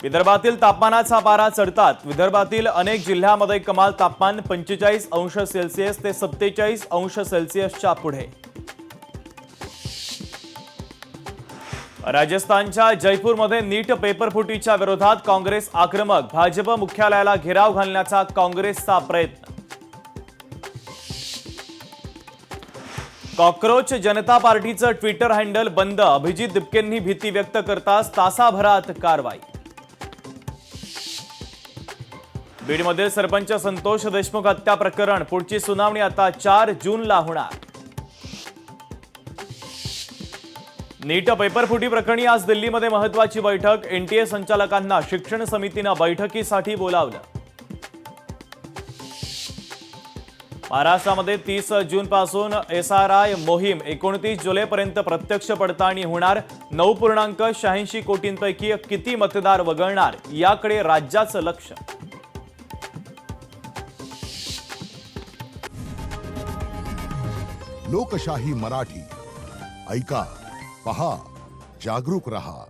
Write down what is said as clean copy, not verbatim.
विदर्भातील तापमानाचा पारा चढतात। विदर्भातील अनेक जिल्ह्यांमध्ये कमाल तापमान 45 अंश सेल्सिअस ते 47 अंश सेल्सिअसच्या पुढे। राजस्थानच्या जयपूरमध्ये नीट पेपरफुटीच्या विरोधात काँग्रेस आक्रमक। भाजप मुख्यालयाला घेराव घालण्याचा काँग्रेसचा प्रयत्न। कॉकरोच जनता पार्टीचं ट्विटर हँडल बंद। अभिजित दिपकेंनी भीती व्यक्त करताच तासाभरात कारवाई। बीडमधील सरपंच संतोष देशमुख हत्या प्रकरण पुढची सुनावणी आता 4 जूनला होणार। नीट पेपरफुटी प्रकरणी आज दिल्लीमध्ये महत्त्वाची बैठक। एनटीए संचालकांना शिक्षण समितीनं बैठकीसाठी बोलावलं। महाराष्ट्रामध्ये 30 जूनपासून SRI मोहीम 29 जुलैपर्यंत प्रत्यक्ष पडताळणी होणार। 9.86 कोटींपैकी किती मतदार वगळणार याकडे राज्याचं लक्ष। लोकशाही मराठी ऐका, पहा, जागरूक रहा।